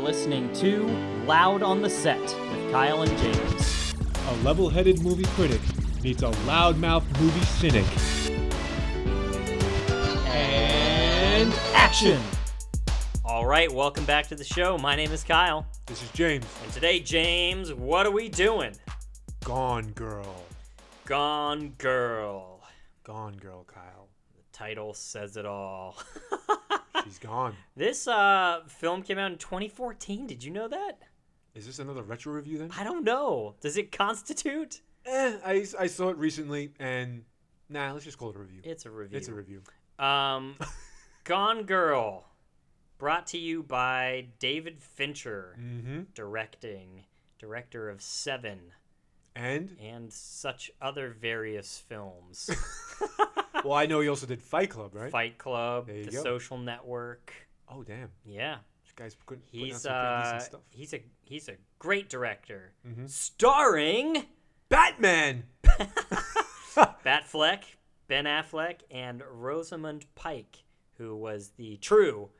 listening to Loud on the Set with Kyle and James. A level-headed movie critic meets a loudmouth movie cynic. And action! All right, welcome back to the show. My name is Kyle. This is James. And today, James, what are we doing? Gone Girl. Gone Girl. Gone Girl, Kyle. The title says it all. She's gone. This film came out in 2014. Did you know that? Is this another retro review then? I don't know. Does it constitute? I saw it recently, and let's just call it a review. It's a review. It's a review. Gone Girl, brought to you by David Fincher, director of Seven, and such other various films. Well, I know he also did Fight Club, right? Fight Club, The Social Network. Oh, damn. Yeah. This guy's putting out some pretty decent stuff. He's a great director. Starring Batman! Batfleck, Ben Affleck, and Rosamund Pike, who was the true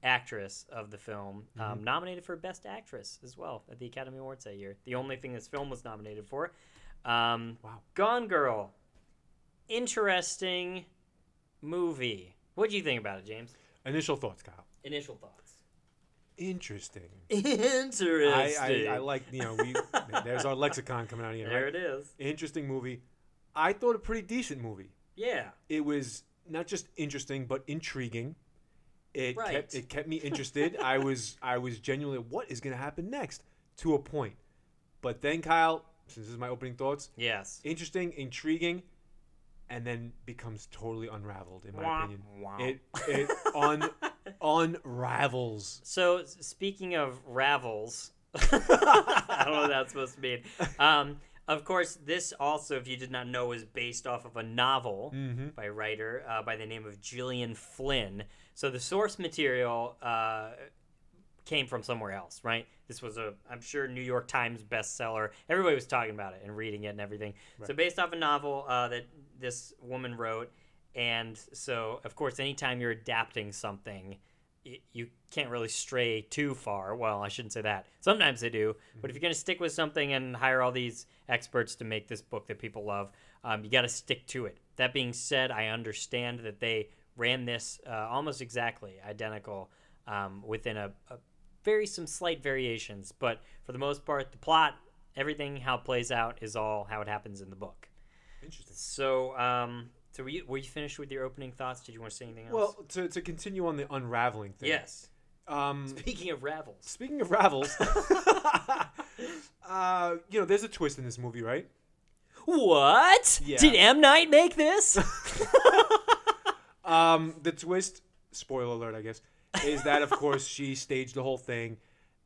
actress of the film, nominated for Best Actress as well at the Academy Awards that year. The only thing this film was nominated for. Wow. Gone Girl. Interesting movie. What do you think about it, James? Initial thoughts, Kyle. Initial thoughts. Interesting. Interesting. I like, there's our lexicon coming out here. There right? it is. Interesting movie. I thought a pretty decent movie. Yeah. It was not just interesting, but intriguing. It kept me interested. I was genuinely, what is going to happen next? To a point. But then, Kyle, since this is my opening thoughts. Yes. Interesting, intriguing, and then becomes totally unraveled, in my opinion. Wow. It unravels. So, speaking of ravels, I don't know what that's supposed to mean. Of course, this also, if you did not know, is based off of a novel by a writer by the name of Gillian Flynn. So the source material came from somewhere else, right? This was I'm sure, New York Times bestseller. Everybody was talking about it and reading it and everything. Right. So based off a novel that this woman wrote. And so, of course, anytime you're adapting something, you can't really stray too far. Well, I shouldn't say that. Sometimes they do. But if you're going to stick with something and hire all these experts to make this book that people love, you got to stick to it. That being said, I understand that they ran this almost exactly identical within some slight variations. But for the most part, the plot, everything, how it plays out is all how it happens in the book. Interesting. So, were you finished with your opening thoughts? Did you want to say anything else? Well, to continue on the unraveling thing. Yes. Speaking of ravels. There's a twist in this movie, right? What? Yeah. Did M. Night make this? The twist, spoiler alert, I guess, is that, of course, she staged the whole thing.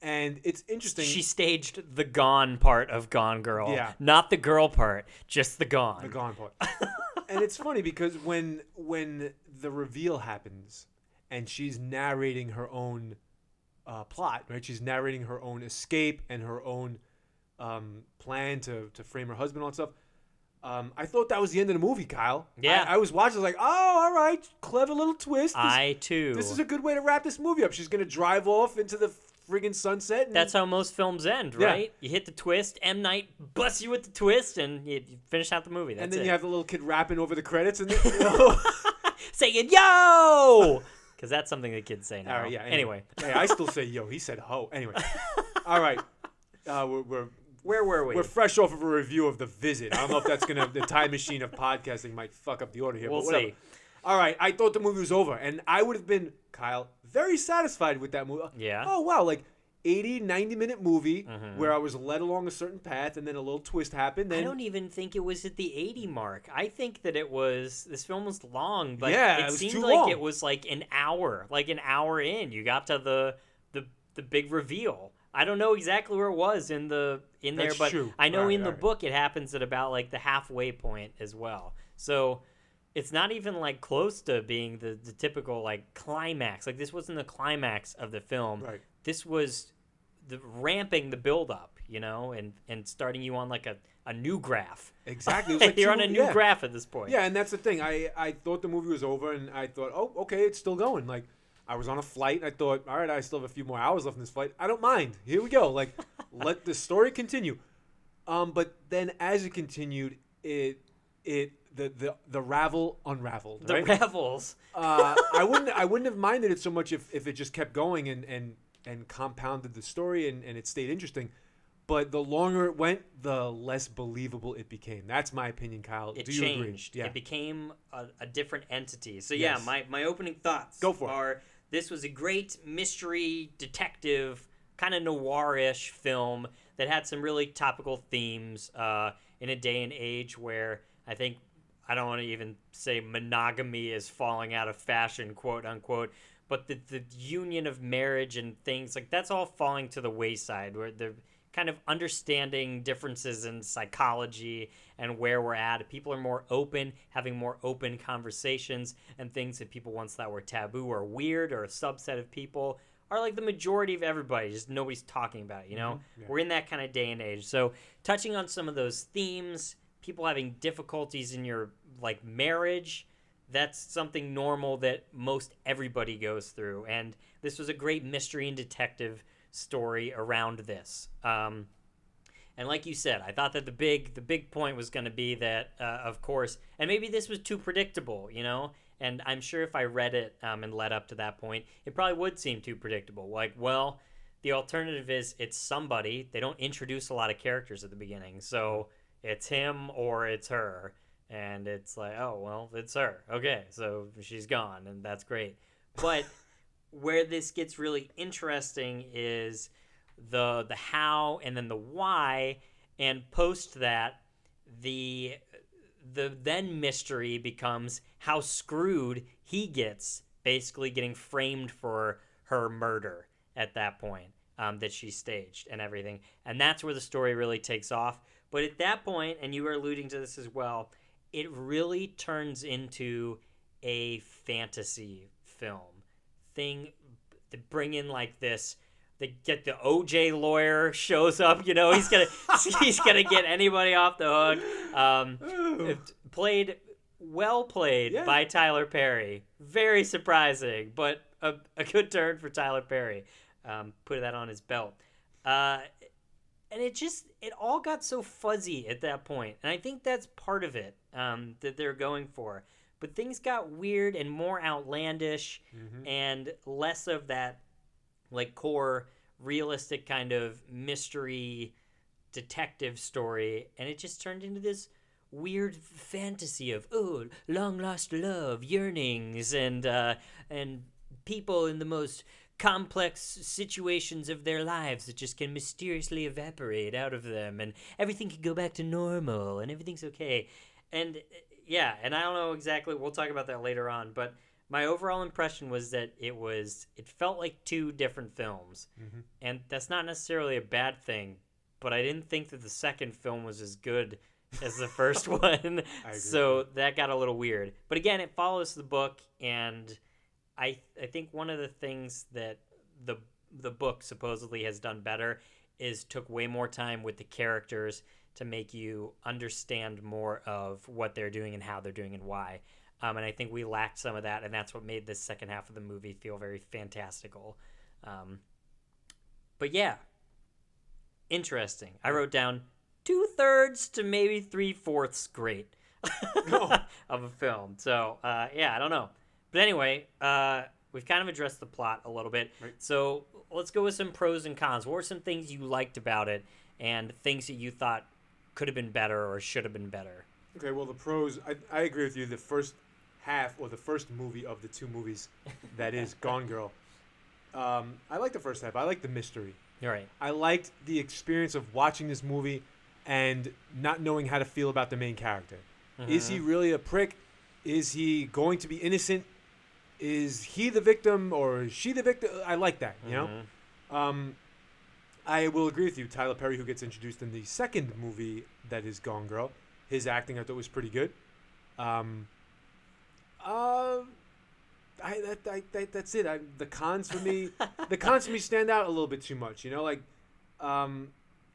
And it's interesting. She staged the gone part of Gone Girl. Yeah. Not the girl part, just the gone. The gone part. And it's funny because when the reveal happens and she's narrating her own plot, right? She's narrating her own escape and her own plan to frame her husband and all that stuff. I thought that was the end of the movie, Kyle. Yeah. I was watching, I was like, oh, all right, clever little twist. I, too. This is a good way to wrap this movie up. She's going to drive off into the friggin' sunset. That's how most films end, right? Yeah. You hit the twist, M. Night busts you with the twist, and you finish out the movie. That's and then it. You have the little kid rapping over the credits. And saying, yo! Because that's something the kids say now. All right, yeah. Anyway. Hey, I still say yo. He said ho. Anyway. All right. Where were we? We're fresh off of a review of The Visit. I don't know if that's going to... The time machine of podcasting might fuck up the order here. We'll but whatever. see. All right. I thought the movie was over. And I would have been, Kyle, very satisfied with that movie. Yeah. Oh, wow. Like 80, 90-minute movie where I was led along a certain path and then a little twist happened. Then... I don't even think it was at the 80 mark. I think that this film was long, but it seemed too like long. It was like an hour in. You got to the big reveal. I don't know exactly where it was in there, but true. I know right, in the book it happens at about like the halfway point as well. So it's not even like close to being the typical like climax. Like this wasn't the climax of the film. Right. This was ramping the build up, and starting you on like a new graph. Exactly. It was like You're on a new graph at this point. Yeah, and that's the thing. I thought the movie was over, and I thought, oh, okay, it's still going. Like, I was on a flight, and I thought, all right, I still have a few more hours left in this flight. I don't mind. Here we go. Like, let the story continue. But then as it continued, the ravel unraveled. Right? The ravels. I wouldn't have minded it so much if it just kept going and compounded the story and it stayed interesting. But the longer it went, the less believable it became. That's my opinion, Kyle. It Do you changed. agree? Yeah. It became a different entity. So Yes. yeah, my opening thoughts Go for it. are this was a great mystery detective kind of noir-ish film that had some really topical themes in a day and age where I think I don't want to even say monogamy is falling out of fashion, quote unquote, but the union of marriage and things like that's all falling to the wayside where they're kind of understanding differences in psychology and where we're at. People are more open, having more open conversations, and things that people once thought were taboo or weird or a subset of people are like the majority of everybody. Just nobody's talking about it, you know? Mm-hmm. Yeah. We're in that kind of day and age. So touching on some of those themes, people having difficulties in your like marriage, that's something normal that most everybody goes through. And this was a great mystery and detective story around this. And like you said, I thought that the big point was going to be that, of course, and maybe this was too predictable, you know? And I'm sure if I read it and led up to that point, it probably would seem too predictable. Like, well, the alternative is it's somebody. They don't introduce a lot of characters at the beginning. So it's him or it's her. And it's like, oh, well, it's her. Okay, so she's gone, and that's great. But where this gets really interesting is the how and then the why, and post that the then mystery becomes how screwed he gets, basically getting framed for her murder at that point that she staged and everything. And that's where the story really takes off. But at that point, and you were alluding to this as well, it really turns into a fantasy film thing. To bring in like this, they get the OJ lawyer shows up. You know, he's gonna get anybody off the hook. Well played Yeah. by Tyler Perry. Very surprising, but a good turn for Tyler Perry. Put that on his belt. And it all got so fuzzy at that point. And I think that's part of it that they're going for. But things got weird and more outlandish and less of that like core realistic kind of mystery detective story. And it just turned into this weird fantasy of, oh, long lost love, yearnings, and people in the most complex situations of their lives that just can mysteriously evaporate out of them, and everything can go back to normal and everything's okay. And yeah, and I don't know exactly, we'll talk about that later on, but my overall impression was that it felt like two different films. And that's not necessarily a bad thing, but I didn't think that the second film was as good as the first one. So that got a little weird. But again, it follows the book, and I think one of the things that the book supposedly has done better is took way more time with the characters to make you understand more of what they're doing and how they're doing and why. And I think we lacked some of that, and that's what made this second half of the movie feel very fantastical. But yeah, interesting. I wrote down 2/3 to maybe 3/4 great of a film. So yeah, I don't know. But anyway, we've kind of addressed the plot a little bit. Right. So let's go with some pros and cons. What were some things you liked about it and things that you thought could have been better or should have been better? Okay, well, the pros, I agree with you. The first half, or the first movie of the two movies that is Gone Girl, I like the first half. I like the mystery. You're right. I liked the experience of watching this movie and not knowing how to feel about the main character. Is he really a prick? Is he going to be innocent? Is he the victim or is she the victim? I like that, you know? I will agree with you. Tyler Perry, who gets introduced in the second movie that is Gone Girl, his acting I thought was pretty good. That's it. The cons for me, stand out a little bit too much. You know, like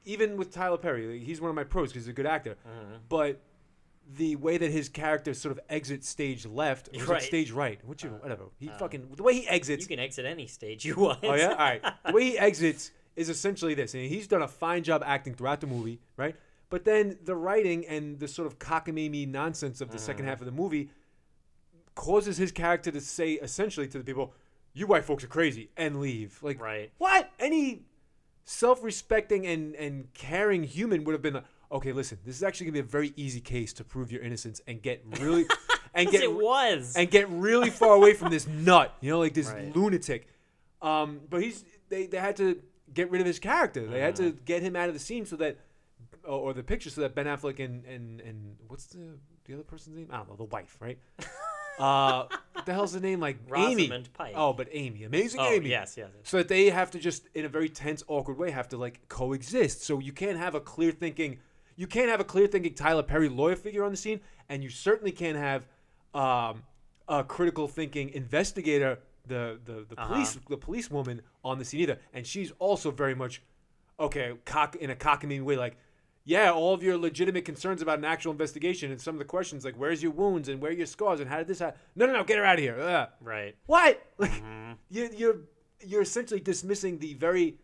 even with Tyler Perry, like, he's one of my pros because he's a good actor. But the way that his character sort of exits stage left, or is it Right. stage right? Whatever. The way he exits. You can exit any stage you want. Oh yeah, all right. The way he exits is essentially this, and he's done a fine job acting throughout the movie, right? But then the writing and the sort of cockamamie nonsense of the second half of the movie causes his character to say essentially to the people, "You white folks are crazy," and leave. Like, Right. what? Any self-respecting and caring human would have been like, okay, listen, this is actually gonna be a very easy case to prove your innocence and get really It get really far away from this nut, like this Right. lunatic. But they had to get rid of his character. They had to get him out of the scene so that, or the picture, so that Ben Affleck and what's the other person's name? I don't know, the wife, right? What the hell's the name? Like Amy. Rosamund Pike. Oh, but Amy, amazing Oh, Amy. yes. So that they have to just, in a very tense, awkward way, have to like coexist. So you can't have a clear thinking Tyler Perry lawyer figure on the scene, and you certainly can't have a critical thinking investigator, the police woman on the scene either. And she's also very much in a cockamamie way, like, yeah, all of your legitimate concerns about an actual investigation and some of the questions, like where's your wounds and where are your scars and how did this happen? No, get her out of here. Ugh. Right. What? Like, you're essentially dismissing the very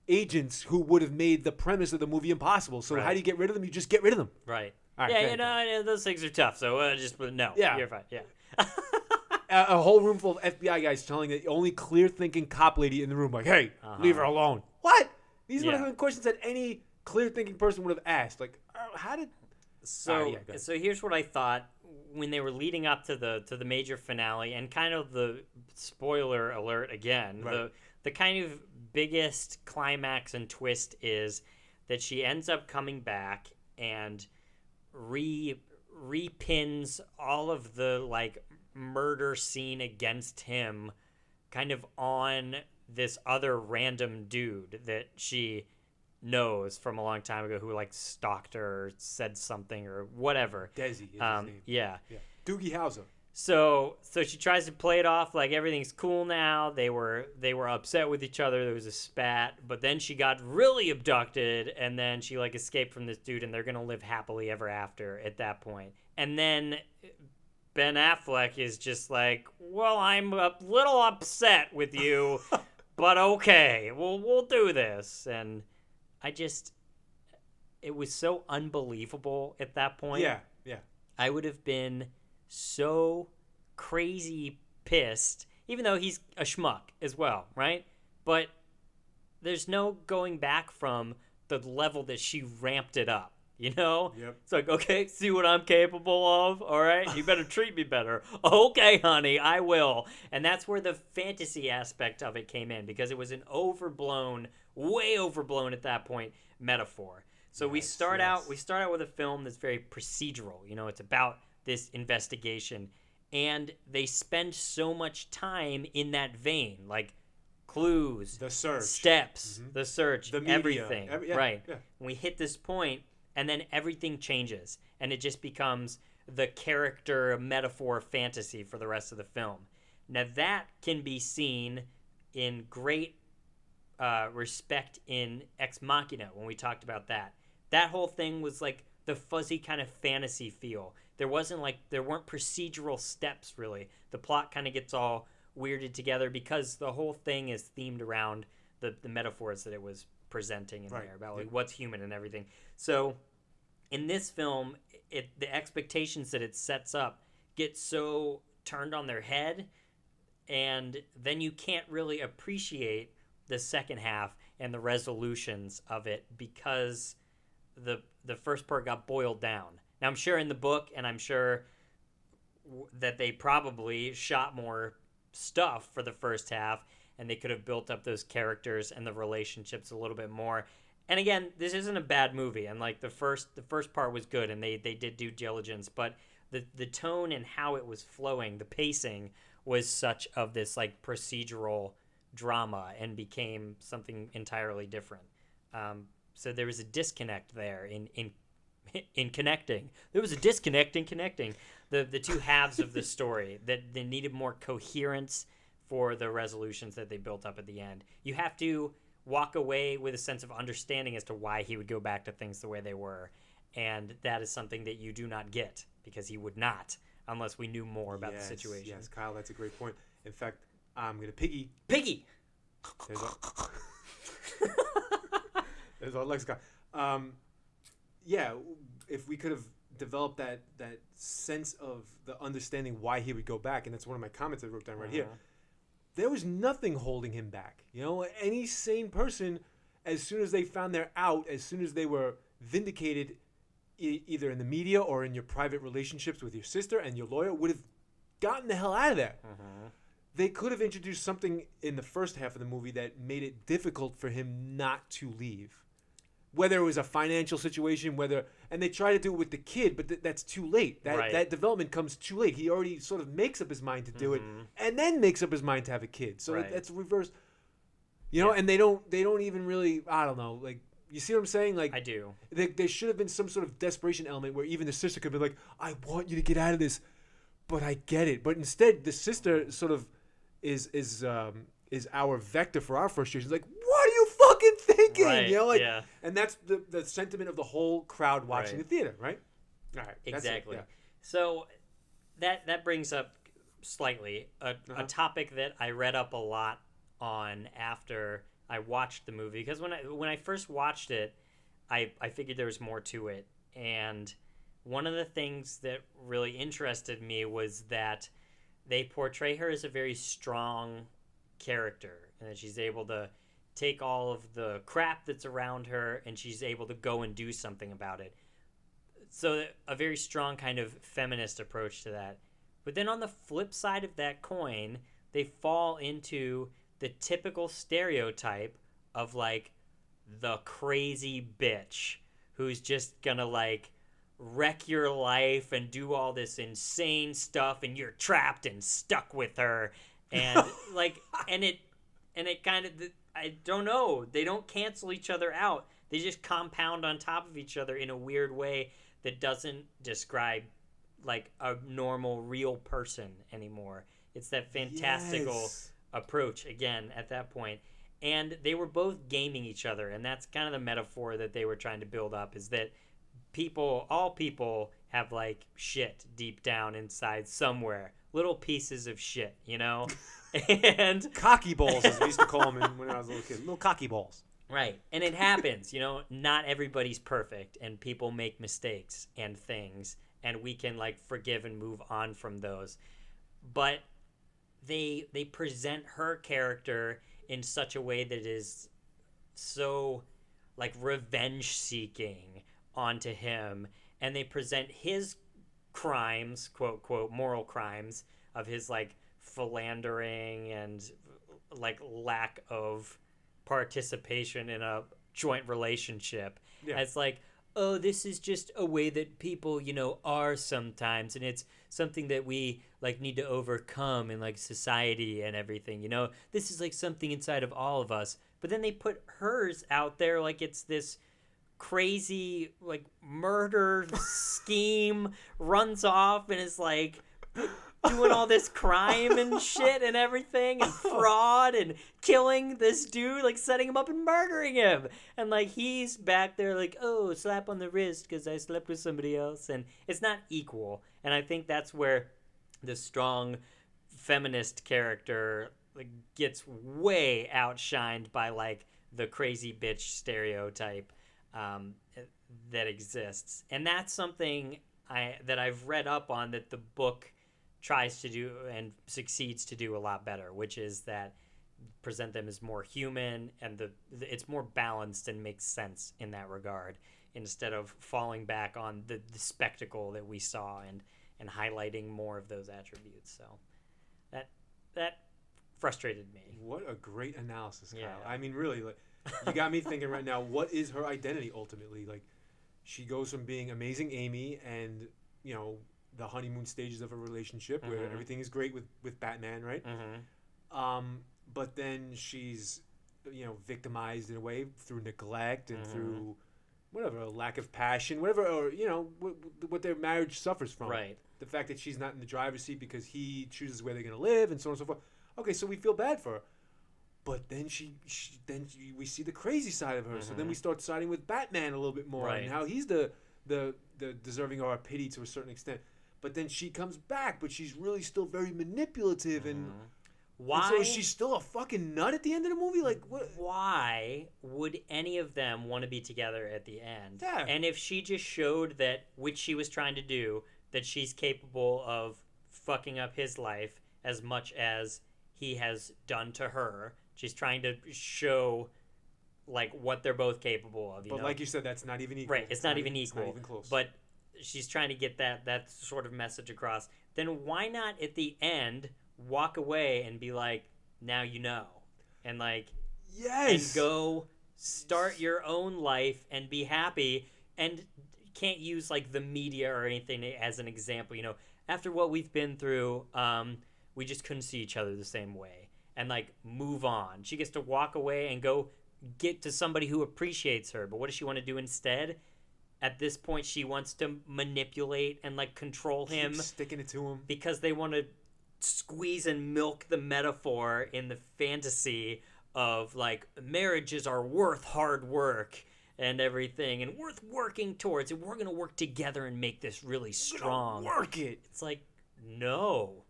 agents who would have made the premise of the movie impossible. So how do you get rid of them? You just get rid of them. Right. All right, Yeah, those things are tough. So just no. Yeah. You're fine. Yeah. A whole room full of FBI guys telling the only clear-thinking cop lady in the room, like, hey, leave her alone. What? These would have been questions that any clear-thinking person would have asked. Like, how did... So here's what I thought when they were leading up to the major finale, and kind of the spoiler alert again. Right. The kind of biggest climax and twist is that she ends up coming back and repins all of the like murder scene against him kind of on this other random dude that she knows from a long time ago who like stalked her or said something or whatever. Desi is his name. Yeah. Doogie Howser. So she tries to play it off like everything's cool now. They were upset with each other. There was a spat, but then she got really abducted, and then she like escaped from this dude, and they're gonna live happily ever after at that point. And then Ben Affleck is just like, well, I'm a little upset with you, but okay, we'll do this. And it was so unbelievable at that point. Yeah. I would have been so crazy pissed, even though he's a schmuck as well, right? But there's no going back from the level that she ramped it up, Yep. It's like, okay, see what I'm capable of, all right? You better treat me better. Okay, honey, I will. And that's where the fantasy aspect of it came in, because it was an way overblown at that point, metaphor. So we start out with a film that's very procedural. It's about this investigation, and they spend so much time in that vein, like clues, the search, steps, the search, the media, everything. Right. Yeah. When we hit this point, and then everything changes, and it just becomes the character metaphor fantasy for the rest of the film. Now that can be seen in great respect in Ex Machina when we talked about that. That whole thing was like the fuzzy kind of fantasy feel. There weren't procedural steps really. The plot kind of gets all weirded together because the whole thing is themed around the metaphors that it was presenting in there about like what's human and everything. So in this film, the expectations that it sets up get so turned on their head, and then you can't really appreciate the second half and the resolutions of it because the first part got boiled down. Now, I'm sure in the book, and I'm sure that they probably shot more stuff for the first half, and they could have built up those characters and the relationships a little bit more. And again, this isn't a bad movie, and like the first part was good, and they did due diligence, but the tone and how it was flowing, the pacing was such of this like procedural drama and became something entirely different. So there was a disconnect there in connecting. There was a disconnect in connecting the two halves of the story that they needed more coherence for the resolutions that they built up at the end. You have to walk away with a sense of understanding as to why he would go back to things the way they were. And that is something that you do not get, because he would not, unless we knew more about the situation. Yes, Kyle, that's a great point. In fact, I'm going to piggy. Piggy! There's our lexicon. Yeah, if we could have developed that sense of the understanding why he would go back, and that's one of my comments I wrote down right here. There was nothing holding him back. You know, any sane person, as soon as they found they're out, as soon as they were vindicated, either in the media or in your private relationships with your sister and your lawyer, would have gotten the hell out of there. They could have introduced something in the first half of the movie that made it difficult for him not to leave. Whether it was a financial situation, and they try to do it with the kid, but that's too late. That development comes too late. He already sort of makes up his mind to do it, and then makes up his mind to have a kid. So that's reverse. You know, and they don't even really, I don't know, like, you see what I'm saying? Like, I do. There should have been some sort of desperation element where even the sister could be like, I want you to get out of this, but I get it. But instead, the sister sort of is our vector for our frustrations. Like, what are you fucking thinking? Right, you know, like, and that's the sentiment of the whole crowd watching the theater, right? All right. Exactly. So that brings up slightly a topic that I read up a lot on after I watched the movie, because when I first watched it, I figured there was more to it, and one of the things that really interested me was that they portray her as a very strong character, and that she's able to take all of the crap that's around her and she's able to go and do something about it. So a very strong kind of feminist approach to that. But then on the flip side of that coin, they fall into the typical stereotype of, like, the crazy bitch who's just gonna, like, wreck your life and do all this insane stuff, and you're trapped and stuck with her, and like, and it kind of, I don't know, they don't cancel each other out. They just compound on top of each other in a weird way that doesn't describe, like, a normal real person anymore. It's that fantastical approach again at that point. And they were both gaming each other, and that's kind of the metaphor that they were trying to build up, is that all people have, like, shit deep down inside somewhere, little pieces of shit, you know. And cocky balls, as we used to call them when I was a little kid, little cocky balls. Right. And it happens, you know, not everybody's perfect, and people make mistakes and things, and we can, like, forgive and move on from those. But they present her character in such a way that is so, like, revenge seeking onto him, and they present his crimes, quote quote, moral crimes of his, like, philandering and, like, lack of participation in a joint relationship as, like, oh, this is just a way that people, you know, are sometimes, and it's something that we, like, need to overcome in, like, society and everything, you know. This is, like, something inside of all of us. But then they put hers out there like it's this crazy, like, murder scheme, runs off and is, like, doing all this crime and shit and everything, and fraud, and killing this dude, like, setting him up and murdering him. And, like, he's back there like, oh, slap on the wrist because I slept with somebody else. And it's not equal. And I think that's where the strong feminist character, like, gets way outshined by, like, the crazy bitch stereotype that exists. And that's something that I've read up on, that the book tries to do and succeeds to do a lot better, which is that present them as more human, and it's more balanced and makes sense in that regard, instead of falling back on the spectacle that we saw and highlighting more of those attributes. So that frustrated me. What a great analysis, Kyle. Yeah. I mean, really, like, you got me thinking right now, what is her identity ultimately? Like, she goes from being amazing Amy and, you know, the honeymoon stages of a relationship where everything is great with Batman, right? But then she's, you know, victimized in a way through neglect and through whatever, a lack of passion, whatever, or, you know, what their marriage suffers from. Right. The fact that she's not in the driver's seat because he chooses where they're going to live, and so on and so forth. Okay, so we feel bad for her. But then we see the crazy side of her. So then we start siding with Batman a little bit more, and how he's the the deserving of our pity to a certain extent. But then she comes back, but she's really still very manipulative and. Why? And so is she still a fucking nut at the end of the movie? Like, what? Why would any of them want to be together at the end? Yeah. And if she just showed that, which she was trying to do, that she's capable of fucking up his life as much as he has done to her, she's trying to show, like, what they're both capable of. But like you said, that's not even equal. Right, it's not even equal. It's not even close. But she's trying to get that sort of message across. Then why not at the end walk away and be like, now you know, and like, yes, and go start your own life and be happy, and can't use like the media or anything as an example. You know, after what we've been through, we just couldn't see each other the same way, and like move on. She gets to walk away and go get to somebody who appreciates her. But what does she want to do instead? At this point, she wants to manipulate and like control him, keep sticking it to him, because they want to squeeze and milk the metaphor in the fantasy of like marriages are worth hard work and everything, and worth working towards, and we're gonna work together and make this really strong. Work it. It's like, no,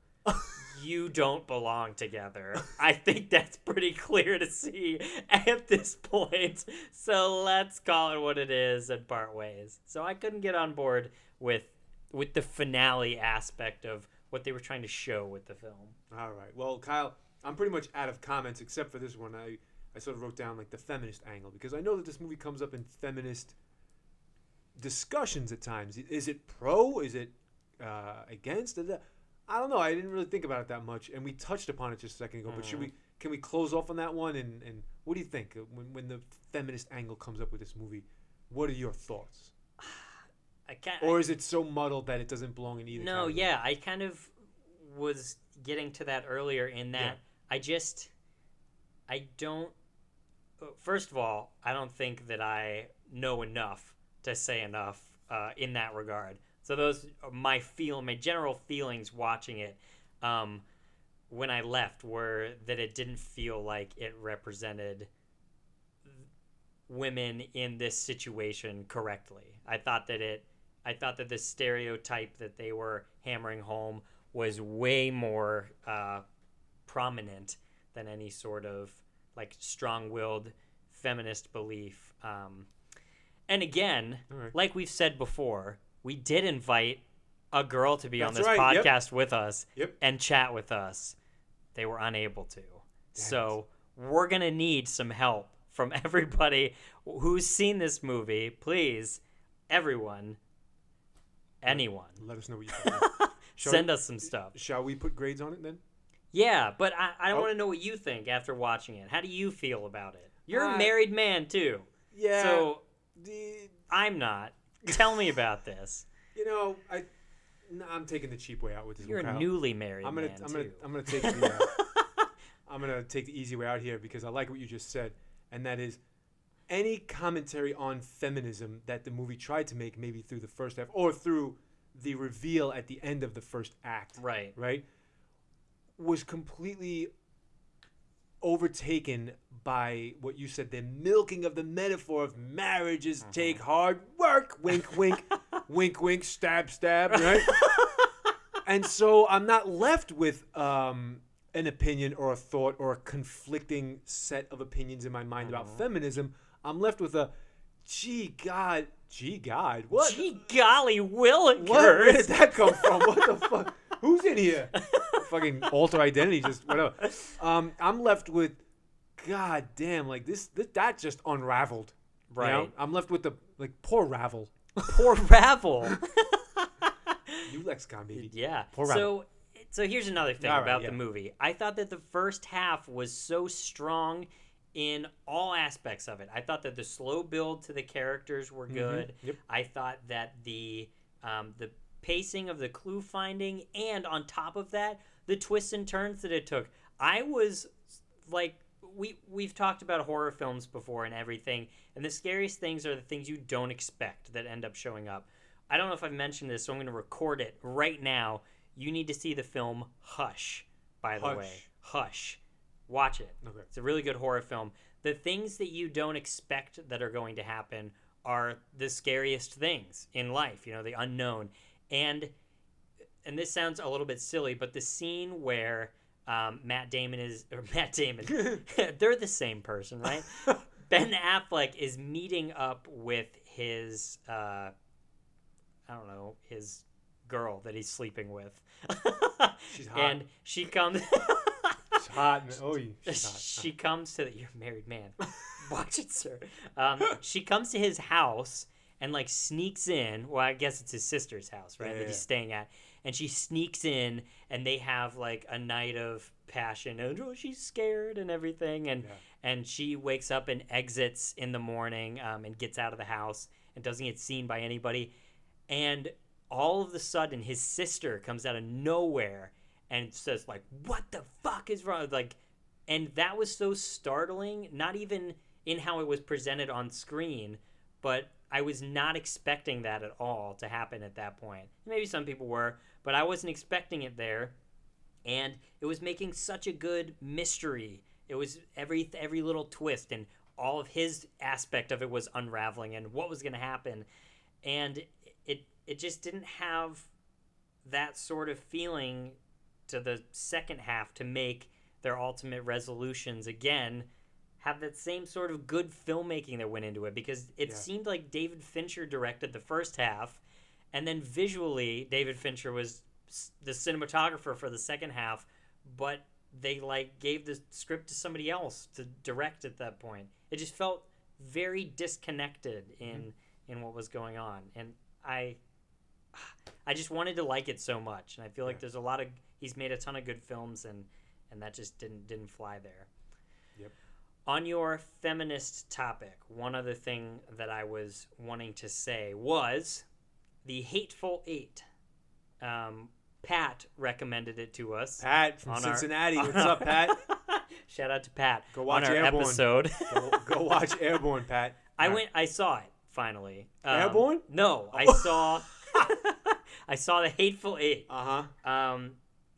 you don't belong together. I think that's pretty clear to see at this point. So let's call it what it is and part ways. So I couldn't get on board with the finale aspect of what they were trying to show with the film. All right. Well, Kyle, I'm pretty much out of comments except for this one. I sort of wrote down like the feminist angle, because I know that this movie comes up in feminist discussions at times. Is it pro? Is it against? I don't know. I didn't really think about it that much, and we touched upon it just a second ago. But can we close off on that one? And what do you think when the feminist angle comes up with this movie? What are your thoughts? Or is it so muddled that it doesn't belong in either category? Yeah, I kind of was getting to that earlier in that I don't... First of all, I don't think that I know enough to say enough in that regard. So those are my general feelings watching it when I left were that it didn't feel like it represented women in this situation correctly. I thought that the stereotype that they were hammering home was way more prominent than any sort of like strong-willed feminist belief. And again, like we've said before, we did invite a girl to be on this podcast with us and chat with us. They were unable to. So we're going to need some help from everybody who's seen this movie. Please, everyone, anyone. Let us know what you think. Send us some stuff. Shall we put grades on it then? Yeah, but I want to know what you think after watching it. How do you feel about it? You're a married man, too. Yeah. So, I'm not. Tell me about this. You know, I'm taking the cheap way out with this. You're a newly married man, too. I'm gonna take the easy way out here, because I like what you just said, and that is any commentary on feminism that the movie tried to make, maybe through the first half or through the reveal at the end of the first act, right, was completely overtaken by what you said, the milking of the metaphor of marriages take hard work, wink, wink, wink, wink, stab, stab, right? And so I'm not left with an opinion or a thought or a conflicting set of opinions in my mind about feminism. I'm left with a, gee God, what? Gee golly willikers. Where did that come from? What the fuck? Who's in here? Fucking alter identity, just whatever. I'm left with, God damn, like that just unraveled. Right. You know? I'm left with the, like, poor Ravel. Poor Ravel. New lexicon, baby. Yeah. Poor Ravel. So here's another thing about the movie. I thought that the first half was so strong in all aspects of it. I thought that the slow build to the characters were good. Yep. I thought that the pacing of the clue finding, and on top of that, the twists and turns that it took. I was like, we've talked about horror films before and everything, and the scariest things are the things you don't expect that end up showing up. I don't know if I've mentioned this, so I'm going to record it right now. You need to see the film Hush, by the way. Hush. Watch it. Okay. It's a really good horror film. The things that you don't expect that are going to happen are the scariest things in life, the unknown. And this sounds a little bit silly, but the scene where Matt Damon, they're the same person, right? Ben Affleck is meeting up with his, his girl that he's sleeping with. She's hot. And she comes... She's hot. She's hot. She comes to... You're a married man. Watch it, sir. She comes to his house and, like, sneaks in. Well, I guess it's his sister's house, right, that he's staying at. And she sneaks in, and they have, like, a night of passion. And she's scared and everything. And she wakes up and exits in the morning and gets out of the house and doesn't get seen by anybody. And all of a sudden, his sister comes out of nowhere and says, like, what the fuck is wrong? Like, and that was so startling, not even in how it was presented on screen, but I was not expecting that at all to happen at that point. Maybe some people were, but I wasn't expecting it there. And it was making such a good mystery. It was every little twist, and all of his aspect of it was unraveling and what was going to happen. And it just didn't have that sort of feeling to the second half to make their ultimate resolutions again have that same sort of good filmmaking that went into it, because it seemed like David Fincher directed the first half, and then visually David Fincher was the cinematographer for the second half, but they like gave the script to somebody else to direct at that point. It just felt very disconnected in what was going on, and I just wanted to like it so much, and I feel like there's he's made a ton of good films, and that just didn't fly there. Yep. On your feminist topic, one other thing that I was wanting to say was The Hateful Eight. Pat recommended it to us. Pat from Cincinnati. What's up, Pat? Shout out to Pat. Go watch on our Airborne. Episode. go watch Airborne, Pat. I saw it finally. Airborne? No, I saw The Hateful Eight.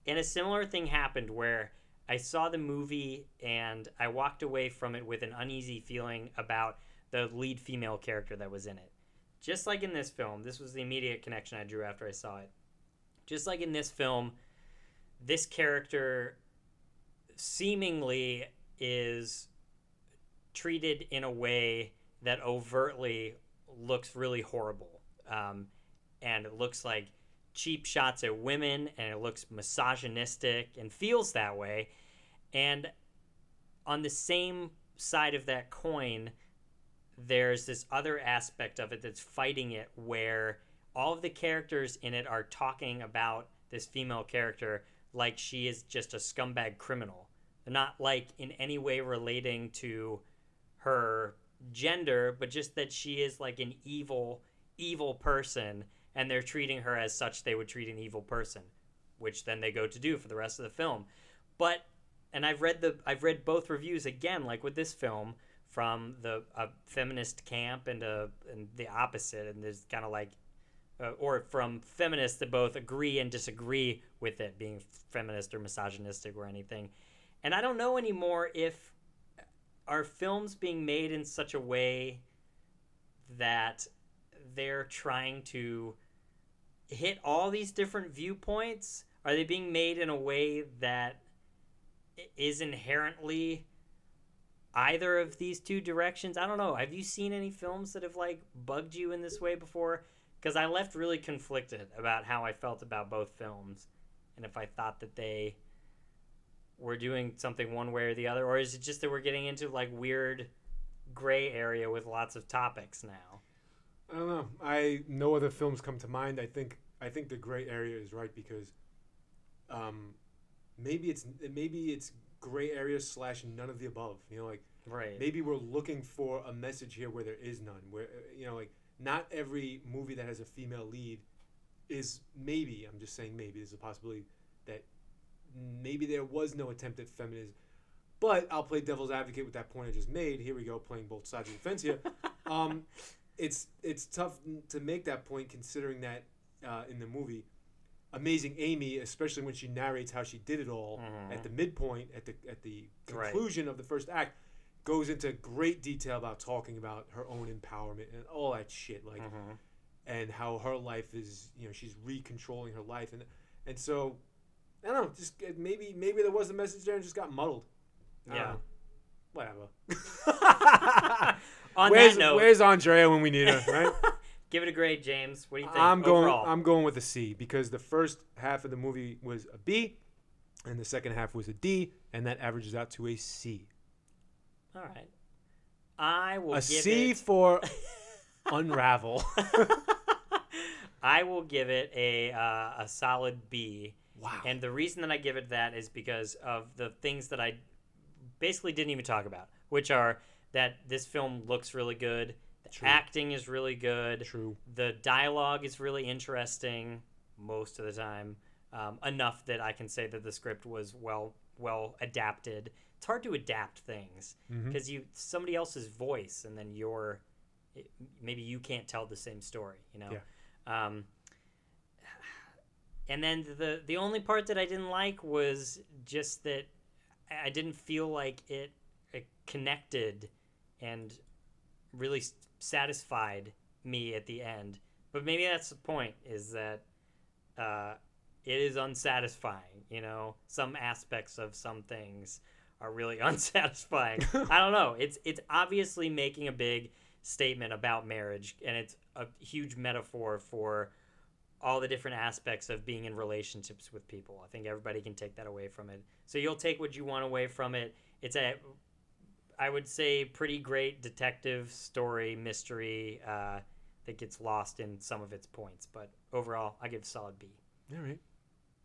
And a similar thing happened where I saw the movie and I walked away from it with an uneasy feeling about the lead female character that was in it. Just like in this film, this was the immediate connection I drew after I saw it. Just like in this film, this character seemingly is treated in a way that overtly looks really horrible. And it looks like cheap shots at women, and it looks misogynistic and feels that way. And on the same side of that coin, there's this other aspect of it that's fighting it, where all of the characters in it are talking about this female character like she is just a scumbag criminal. They're not like in any way relating to her gender, but just that she is like an evil person, and they're treating her as such they would treat an evil person, which then they go to do for the rest of the film. And I've read both reviews again, like with this film, from the feminist camp and the opposite, and there's kind of like, or from feminists that both agree and disagree with it being feminist or misogynistic or anything. And I don't know anymore if are films being made in such a way that they're trying to hit all these different viewpoints? Are they being made in a way that is inherently either of these two directions? I don't know. Have you seen any films that have like bugged you in this way before? Because I left really conflicted about how I felt about both films, and if I thought that they were doing something one way or the other, or is it just that we're getting into like weird gray area with lots of topics now? I don't know. No other films come to mind. I think the gray area is right, because maybe it's gray area / none of the above. Right. Maybe we're looking for a message here where there is none. Where not every movie that has a female lead is, maybe, I'm just saying maybe, there's a possibility that maybe there was no attempt at feminism. But I'll play devil's advocate with that point I just made. Here we go, playing both sides of the fence here. It's tough to make that point, considering that in the movie, Amazing Amy, especially when she narrates how she did it all at the midpoint, at the conclusion of the first act, goes into great detail about talking about her own empowerment and all that shit, like, and how her life is, she's recontrolling her life, and so I don't know, just maybe there was a message there and just got muddled. Whatever. On that note, where's Andrea when we need her, right? Give it a grade, James. What do you think overall? I'm going with a C because the first half of the movie was a B, and the second half was a D, and that averages out to a C. All right. I will give it... A C for Unravel. I will give it a solid B. Wow. And the reason that I give it that is because of the things that I basically didn't even talk about, which are that this film looks really good, the acting is really good, the dialogue is really interesting most of the time, enough that I can say that the script was well adapted. It's hard to adapt things because somebody else's voice, and then maybe you can't tell the same story, Yeah. And then the only part that I didn't like was just that I didn't feel like it connected and really satisfied me at the end. But maybe that's the point, is that it is unsatisfying. Some aspects of some things are really unsatisfying. I don't know. It's obviously making a big statement about marriage, and it's a huge metaphor for all the different aspects of being in relationships with people. I think everybody can take that away from it. So you'll take what you want away from it. It's I would say, pretty great detective story, mystery that gets lost in some of its points. But overall, I give it a solid B. All right.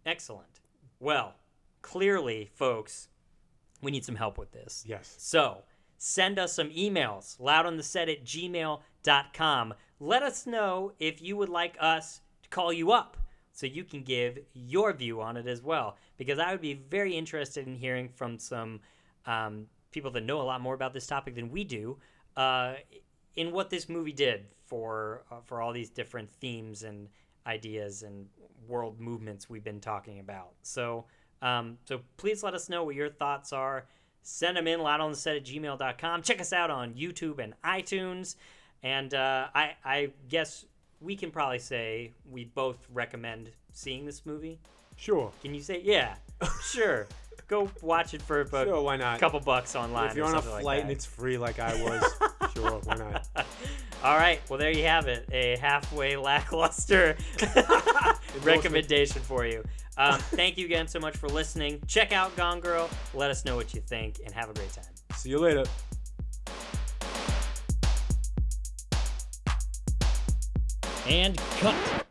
Excellent. Well, clearly, folks, we need some help with this. Yes. So send us some emails, loudontheset@gmail.com. Let us know if you would like us to call you up so you can give your view on it as well, because I would be very interested in hearing from some people that know a lot more about this topic than we do in what this movie did for all these different themes and ideas and world movements we've been talking about. So please let us know what your thoughts are. Send them in, loudontheset@gmail.com. Check us out on YouTube and iTunes. And I guess we can probably say we both recommend seeing this movie. Sure. Can you say, yeah, sure. Go watch it for sure, why not? a couple bucks online. If you're on a flight and it's free like I was, sure, why not? All right, well, there you have it. A halfway lackluster recommendation for you. Thank you again so much for listening. Check out Gone Girl. Let us know what you think, and have a great time. See you later. And cut.